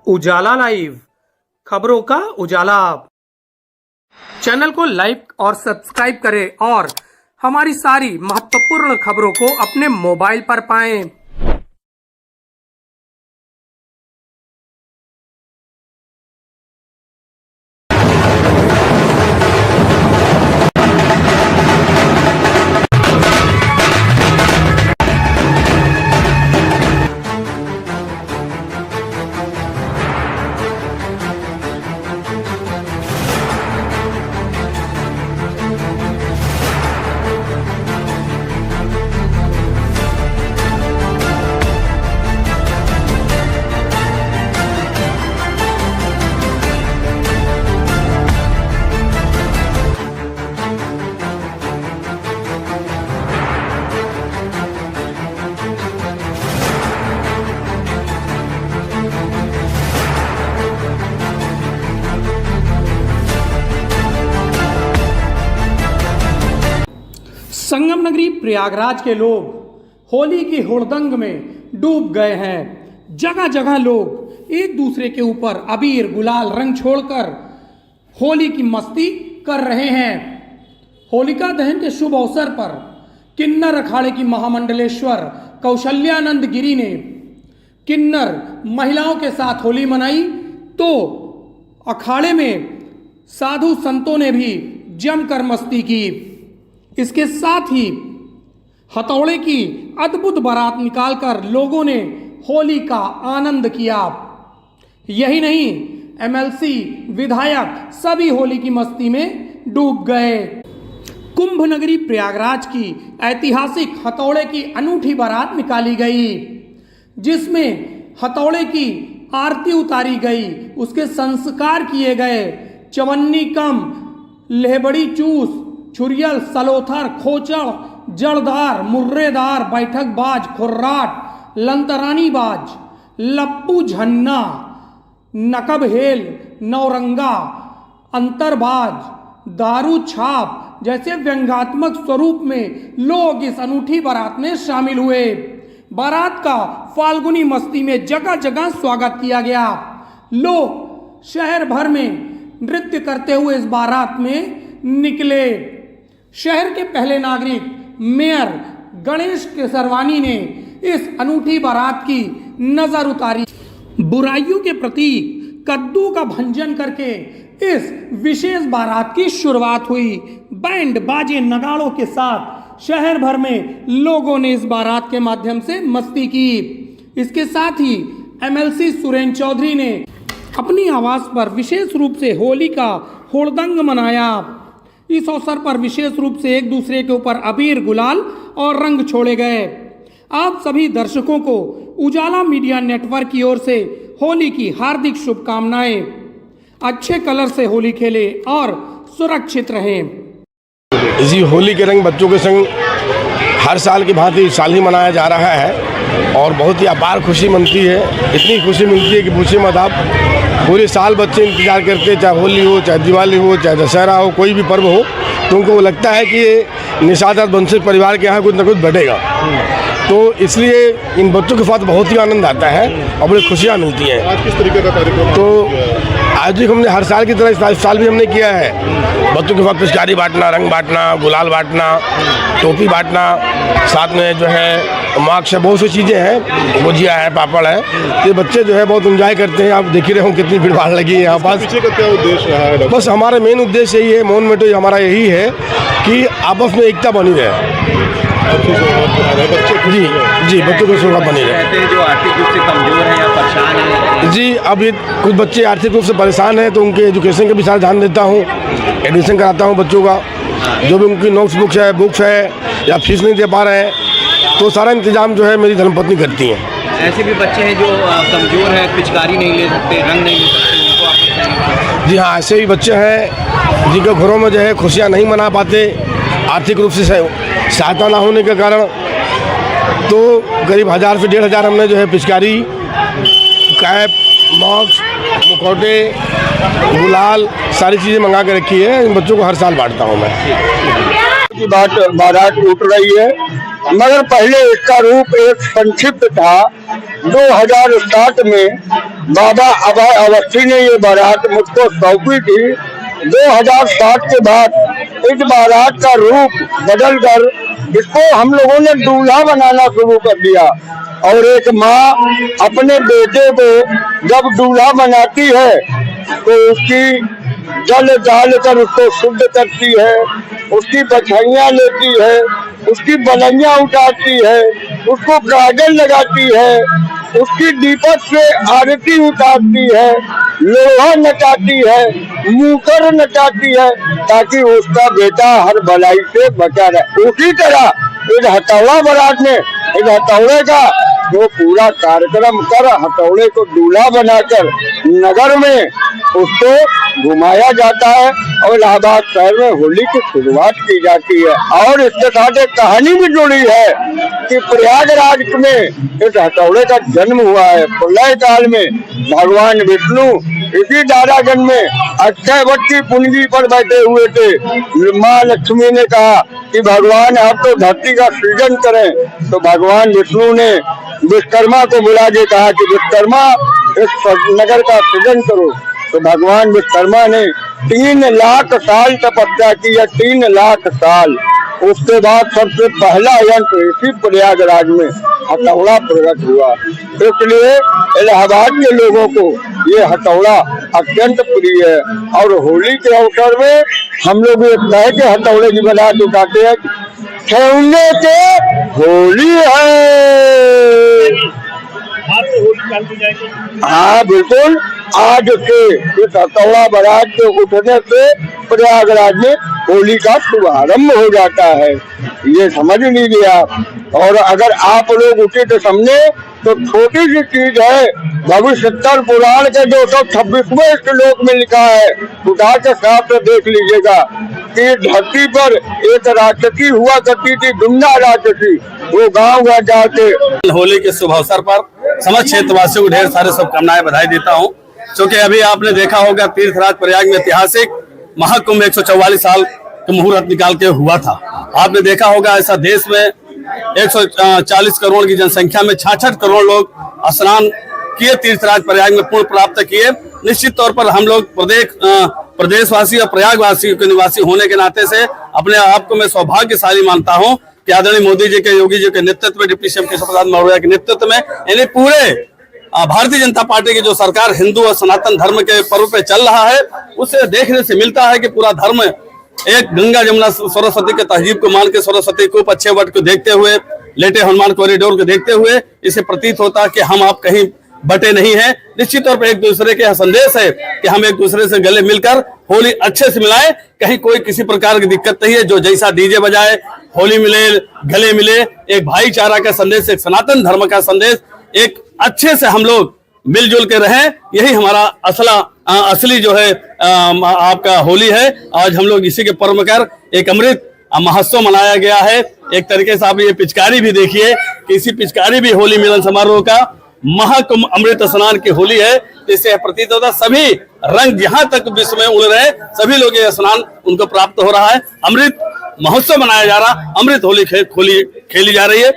उजाला live, खबरों का उजाला। Channel को लाइक और सब्सक्राइब करें और हमारी सारी महत्वपूर्ण खबरों को अपने मोबाइल पर पाएं। संगम नगरी प्रयागराज के लोग होली की हुड़दंग में डूब गए हैं। जगह जगह लोग एक दूसरे के ऊपर अबीर गुलाल रंग छोड़कर होली की मस्ती कर रहे हैं। होलिका दहन के शुभ अवसर पर किन्नर अखाड़े की महामंडलेश्वर कौशल्यानंद गिरी ने किन्नर महिलाओं के साथ होली मनाई, तो अखाड़े में साधु संतों ने भी जमकर मस्ती की। इसके साथ ही हथौड़े की अद्भुत बारात निकालकर लोगों ने होली का आनंद किया। यही नहीं, एमएलसी विधायक सभी होली की मस्ती में डूब गए। कुंभ नगरी प्रयागराज की ऐतिहासिक हथौड़े की अनूठी बारात निकाली गई, जिसमें हथौड़े की आरती उतारी गई, उसके संस्कार किए गए। चवन्नी कम, लेहबड़ी चूस, छुरियल, सलोथर, खोचड़, जड़दार, मुर्रेदार, बैठकबाज, खुर्राट, लंतरानी बाज, लप्पू झन्ना, नकबहेल, नौरंगा, अंतरबाज, दारू छाप जैसे व्यंग्यात्मक स्वरूप में लोग इस अनूठी बारात में शामिल हुए। बारात का फाल्गुनी मस्ती में जगह जगह स्वागत किया गया। लोग शहर भर में नृत्य करते हुए इस बारात में निकले। शहर के पहले नागरिक मेयर गणेश केसरवानी ने इस अनूठी बारात की नजर उतारी। बुराइयों के प्रति कद्दू का भंजन करके इस विशेष बारात की शुरुआत हुई। बैंड बाजे नगाड़ों के साथ शहर भर में लोगों ने इस बारात के माध्यम से मस्ती की। इसके साथ ही एमएलसी सुरेंद्र चौधरी ने अपनी आवाज पर विशेष रूप से होली का हुड़दंग मनाया। इस अवसर पर विशेष रूप से एक दूसरे के ऊपर अबीर गुलाल और रंग छोड़े गए। आप सभी दर्शकों को उजाला मीडिया नेटवर्क की ओर से होली की हार्दिक शुभकामनाएं। अच्छे कलर से होली खेलें और सुरक्षित रहें। इसी होली के रंग बच्चों के संग हर साल की भांति इस साल ही मनाया जा रहा है और बहुत ही अपार खुशी मिलती है। इतनी खुशी मिलती है कि पूछिए मत आप। पूरे साल बच्चे इंतजार करते हैं, चाहे होली हो, चाहे दिवाली हो, चाहे दशहरा हो, कोई भी पर्व हो, तो उनको लगता है कि ये निषाद वंशित परिवार के यहाँ कुछ न कुछ बढ़ेगा। तो इसलिए इन बच्चों के साथ बहुत ही आनंद आता है और बड़ी खुशियाँ मिलती हैं। आज किस तरीके का कार्यक्रम? तो आज भी हमने हर साल की तरह इस साल भी हमने किया है। बच्चों के साथ पिचकारी बांटना, रंग बांटना, गुलाल बांटना, टोपी बांटना, साथ में जो है मार्क्स है, बहुत सी चीज़ें हैं, गुजिया है, पापड़ है। ये बच्चे जो है बहुत एंजॉय करते हैं। आप देख ही रहे हो कितनी भीड़ भाड़ लगी है यहाँ पास। पीछे का क्या उद्देश्य रहा है? बस हमारा मेन उद्देश्य यही है, मौन मेटो हमारा यही है कि आपस में एकता बनी रहे। जी बच्चों को शोभा बनी रहे। जो आर्थिक रूप से कमजोर है या परेशान है? जी, अब ये कुछ बच्चे आर्थिक रूप से परेशान हैं, तो उनके एजुकेशन का भी सारा ध्यान देता हूँ। एडमिशन कराता हूँ बच्चों का। जो भी उनकी नोट्स बुक्स है या फीस नहीं दे पा रहे हैं, तो सारा इंतजाम जो है मेरी धर्मपत्नी करती हैं। ऐसे भी बच्चे हैं जो कमजोर हैं, पिचकारी नहीं ले सकते, रंग नहीं ले सकते, उनको आप? जी हाँ, ऐसे भी बच्चे हैं जिनके घरों में जो है खुशियाँ नहीं मना पाते, आर्थिक रूप से सहायता ना होने के कारण। तो करीब 1000 से 1500 हमने जो है पिचकारी, कैप, मॉक्स, मुखौटे, गुलाल सारी चीज़ें मंगा के रखी है। इन बच्चों को हर साल बांटता हूँ मैं। बारात उठ रही है, मगर पहले इसका रूप एक संक्षिप्त था। 2007 में बाबा अभय अवस्थी ने ये बारात मुझको सौंपी थी। 2007 के बाद इस बारात का रूप बदल कर इसको हम लोगों ने दूल्हा बनाना शुरू कर दिया। और एक माँ अपने बेटे को जब दूल्हा बनाती है तो उसकी जल डाल कर उसको शुद्ध करती है, उसकी बछैयाँ लेती है, उसकी बलैयाँ उतारती है, उसको काजल लगाती है, उसकी दीपक से आरती उतारती है, लोहा नचाती है, मूकर नचाती है, ताकि उसका बेटा हर भलाई से बचा रहे। उसी तरह इस हथौड़ा बारात में इस हथौड़े का जो पूरा कार्यक्रम कर हथौड़े को दूल्हा बनाकर नगर में उसको घुमाया जाता है और इलाहाबाद शहर में होली की शुरुआत की जाती है। और इसके साथ एक कहानी भी जुड़ी है कि प्रयागराज में इस हथौड़े का जन्म हुआ है। प्रलय काल में भगवान विष्णु इसी दारागंज में अक्षय वट की पुंजी पर बैठे हुए थे। माँ लक्ष्मी ने कहा कि भगवान आप तो धरती का सृजन करें, तो भगवान विष्णु ने विश्वकर्मा को बुला के कहा कि विश्वकर्मा इस नगर का सृजन करो। तो भगवान विश्वकर्मा ने 3 लाख साल तपस्या की है, 3 लाख साल। उसके बाद सबसे पहला यंत्र इसी प्रयागराज में हथौड़ा प्रकट हुआ। इसलिए इलाहाबाद के लोगों को ये हथौड़ा अत्यंत प्रिय है। और होली के अवसर में हम लोग एक नए के हथौड़े की बारात उठाते हैं, खेलने के होली है। हाँ बिल्कुल, आज से इस हथौड़ा बारात के उठने से प्रयागराज में होली का शुभारंभ हो जाता है। ये समझ लीजिए आप। और अगर आप लोग उचित समझे तो छोटी सी चीज है, भविष्योत्तर पुराण के 226वें श्लोक में लिखा है, उठा के साथ देख लीजिएगा कि धरती पर एक राक्षसी हुआ करती थी, दुंडा राक्षसी। वो गाँव गाँव जाके होली के शुभ अवसर पर समस्त क्षेत्रवासियों को ढेर सारे शुभकामनाएं बधाई देता हूं। क्योंकि अभी आपने देखा होगा तीर्थराज प्रयाग में ऐतिहासिक महाकुंभ 144 साल के मुहूर्त निकाल के हुआ था। आपने देखा होगा ऐसा देश में 140 करोड़ की जनसंख्या में 66 करोड़ लोग स्नान किए, तीर्थराज प्रयाग में पुण्य प्राप्त किए। निश्चित तौर पर हम लोग प्रदेशवासी और प्रयागवासी के निवासी होने के नाते से अपने आप को मैं सौभाग्यशाली मानता हूं कि आदरणीय मोदी जी के, योगी जी के नेतृत्व में, डिप्टी सीएम केशव प्रसाद मौर्य के नेतृत्व में, यानी पूरे भारतीय जनता पार्टी की जो सरकार हिंदू और सनातन धर्म के पर्व पे चल रहा है, उसे देखने से मिलता है कि पूरा धर्म एक गंगा जमुना सरस्वती के तहजीब को मान के, सरस्वती को अच्छे वट को देखते हुए, लेटे हनुमान कॉरिडोर को देखते हुए इसे प्रतीत होता है कि हम आप कहीं बटे नहीं है। निश्चित तौर पर एक दूसरे के संदेश है कि हम एक दूसरे से गले मिलकर होली अच्छे से मिलाएं, कहीं कोई किसी प्रकार की दिक्कत नहीं है। जो जैसा डीजे बजाए होली मिले, गले मिले, एक भाईचारा का संदेश, एक सनातन धर्म का संदेश, एक अच्छे से हम लोग मिलजुल के रहें, यही हमारा असली जो है आपका होली है। आज हम लोग इसी के पर्व कर एक अमृत महोत्सव मनाया गया है। एक तरीके से आप ये पिचकारी भी देखिए कि इसी पिचकारी भी होली मिलन समारोह का महाकुंभ अमृत स्नान की होली है। इससे प्रतीत होता सभी रंग जहां तक विश्व में उड़ रहे, सभी लोग ये स्नान उनको प्राप्त हो रहा है। अमृत महोत्सव मनाया जा रहा, अमृत होली खेली जा रही है।